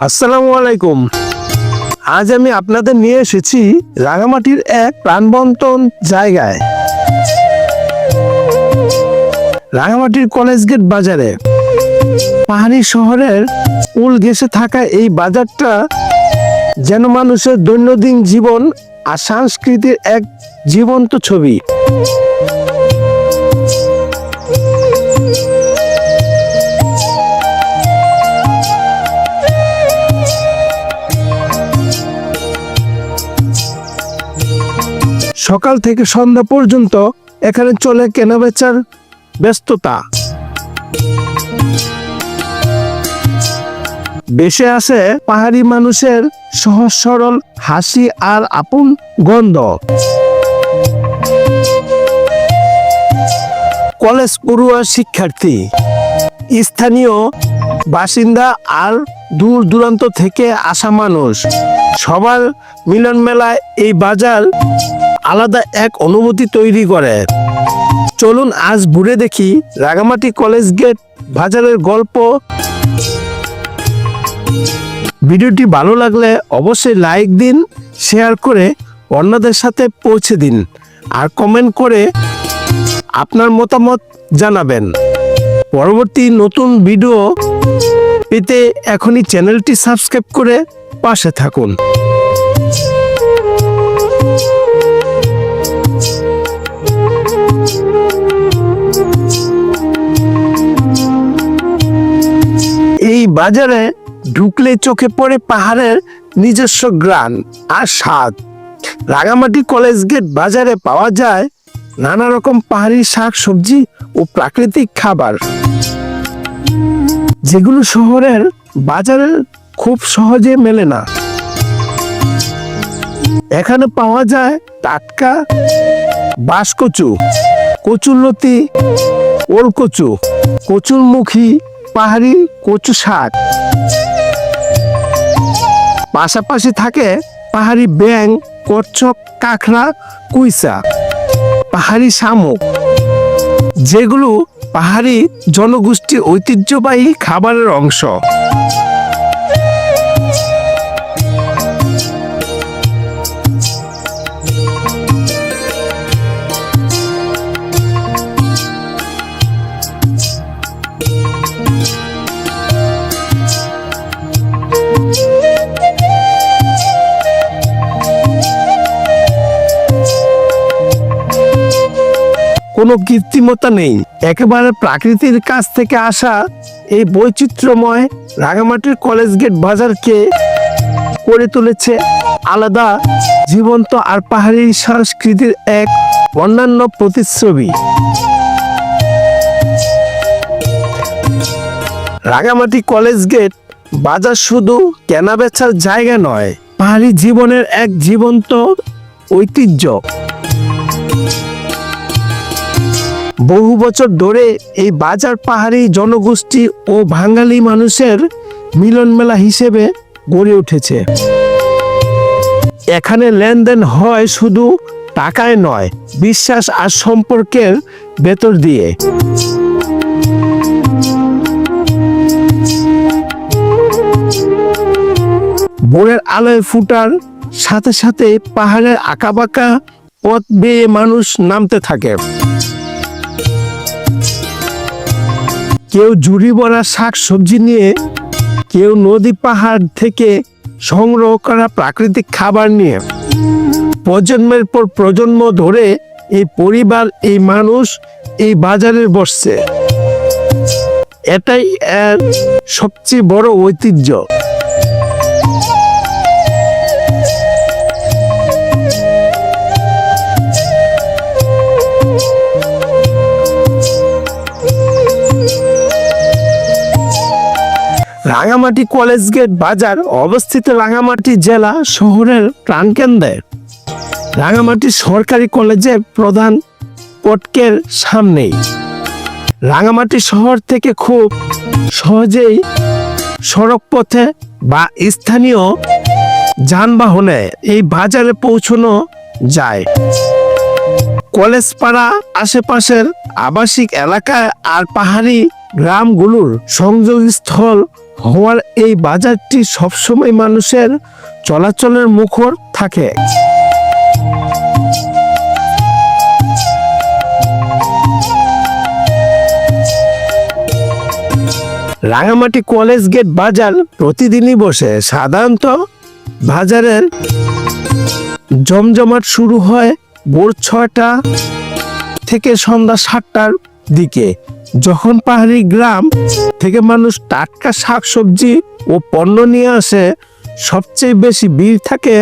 আসসালামু আলাইকুম। আজ আমি আপনাদের নিয়ে এসেছি রাঙামাটির এক প্রাণবন্ত জায়গায়, রাঙামাটির কলেজ গেট বাজারে। পাহাড়ি শহরের উল ঘেঁষে থাকা এই বাজারটা যেন মানুষের দৈনন্দিন জীবন আর সংস্কৃতির এক জীবন্ত ছবি। সকাল থেকে সন্ধ্যা পর্যন্ত এখানে চলে কেনাবেচার ব্যস্ততা। বেশে আসে পাহাড়ি মানুষের সহজ সরল হাসি আর আপন গন্ধ। কলেজ পড়ুয়া শিক্ষার্থী, স্থানীয় বাসিন্দা আর দূর দূরান্ত থেকে আসা মানুষ, সবার মিলন মেলায় এই বাজার আলাদা এক অনুভূতি তৈরি করে। চলুন আজ ঘুরে দেখি রাঙামাটি কলেজ গেট বাজারের গল্প। ভিডিওটি ভালো লাগলে অবশ্যই লাইক দিন, শেয়ার করে অন্যদের সাথে পৌঁছে দিন আর কমেন্ট করে আপনার মতামত জানাবেন। পরবর্তী নতুন ভিডিও পেতে এখনই চ্যানেলটি সাবস্ক্রাইব করে পাশে থাকুন। এই বাজারে ঢুকলে চোখে পড়ে পাহাড়ের নিজস্ব গ্রান আর স্বাদ। রাঙামাটি কলেজ গেট বাজারে পাওয়া যায় নানা রকম পাহাড়ি শাক সবজি ও প্রাকৃতিক খাবার, যেগুলো শহরের বাজারে খুব সহজে মেলে না। এখানে পাওয়া যায় টাটকা বাঁশকচু, কচুরলতি, ওলকচু, কচুরমুখী, পাহাড়ি কচু শাক। পাশাপাশি থাকে পাহাড়ি ব্যাং, কচ্ছপ, কাঁকড়া, কুইসা, পাহাড়ি শামুক, যেগুলো পাহাড়ি জনগোষ্ঠীর ঐতিহ্যবাহী খাবারের অংশ। কোনো কৃত্রিমতা নেই, একেবারে প্রাকৃতির কাছ থেকে আসা এই বৈচিত্র্যময় রাঙামাটির কলেজ গেট বাজারকে করে তুলেছে আলাদা, জীবন্ত আর পাহাড়ি সংস্কৃতির এক অন্যান্য প্রতিচ্ছবি। রাঙামাটি কলেজ গেট বাজার শুধু কেনাবেচার জায়গা নয়, পাহাড়ি জীবনের এক জীবন্ত ঐতিহ্য। বহু বছর ধরে এই বাজার পাহাড়ি জনগোষ্ঠী ও বাঙালি মানুষের মিলন মেলা হিসেবে গড়ে উঠেছে। এখানে লেনদেন হয় শুধু টাকায় নয়, বিশ্বাস আর সম্পর্কের ভেতর দিয়ে। ভোরের আলোয় ফুটার সাথে সাথে পাহাড়ের আঁকাবাঁকা পথ বেয়ে মানুষ নামতে থাকে। কেউ ঝুড়ি ভরা শাক সবজি নিয়ে, কেউ নদী পাহাড় থেকে সংগ্রহ করা প্রাকৃতিক খাবার নিয়ে। প্রজন্মের পর প্রজন্ম ধরে এই পরিবার, এই মানুষ এই বাজারে বসছে। এটাই এর সবচেয়ে বড় ঐতিহ্য। রাঙামাটি কলেজ গেট বাজার অবস্থিত রাঙামাটি জেলা শহরের প্রাণকেন্দ্রে। রাঙামাটি সরকারি কলেজের প্রধান ফটকের সামনেই। রাঙামাটি শহর থেকে খুব সহজেই সড়ক পথে বা স্থানীয় যানবাহনে এই বাজারে পৌঁছানো যায়। কলেজ পাড়া, আশেপাশের আবাসিক এলাকায় আর পাহাড়ি গ্রামগুলোর সংযোগস্থল হওয়ার এই বাজারটি সবসময় মানুষের চলাচলের মুখর থাকে। রাঙামাটি কলেজ গেট বাজার প্রতিদিনই বসে। সাধারণত বাজারের জমজমাট শুরু হয় ভোর 6টা থেকে সন্ধ্যা 7টার দিকে, যখন পাহাড়ি গ্রাম থেকে মানুষ টাটকা শাকসবজি ও পণ্য নিয়ে আসে। সবচেয়ে বেশি ভিড় থাকে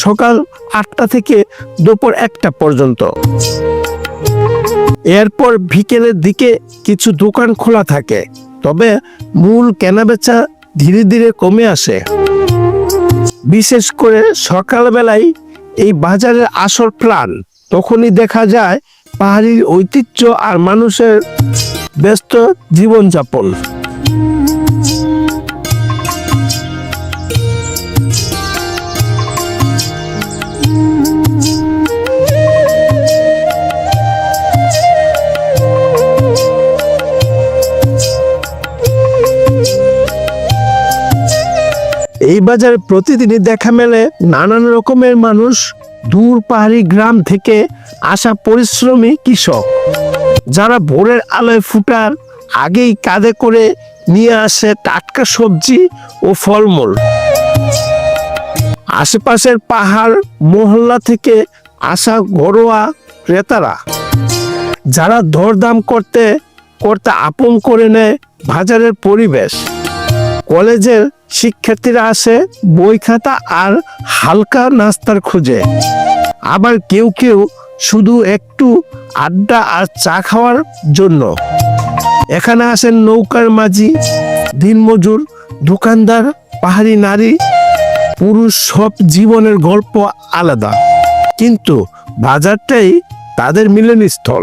সকাল 8টা থেকে দুপুর 1টা পর্যন্ত। এরপর বিকেলের দিকে কিছু দোকান খোলা থাকে, তবে মূল কেনাবেচা ধীরে ধীরে কমে আসে। বিশেষ করে সকালবেলায় এই বাজারের আসল প্রাণ। তখনই দেখা যায় পাহাড়ির ঐতিহ্য আর মানুষের ব্যস্ত জীবনযাপন। এই বাজারে প্রতিদিনই দেখা মেলে নানান রকমের মানুষ। দূর পাহাড়ি গ্রাম থেকে আসা পরিশ্রমী কৃষক, যারা ভোরের আলোয় ফুটার আগেই কাঁধে করে নিয়ে আসে টাটকা সবজি ও ফলমূল। আশেপাশের পাহাড় মহল্লা থেকে আসা ঘরোয়া ক্রেতারা, যারা দরদাম করতে করতে আপন করে নেয় বাজারের পরিবেশ। কলেজের শিক্ষার্থীরা আসে বই খাতা আর হালকা নাস্তার খোঁজে। আবার কেউ কেউ শুধু একটু আড্ডা আর চা খাওয়ার জন্য। এখানে আসেন নৌকার মাঝি, দিনমজুর, দোকানদার, পাহাড়ি নারী, পুরুষ। সব জীবনের গল্প আলাদা, কিন্তু বাজারটাই তাদের মিলনস্থল।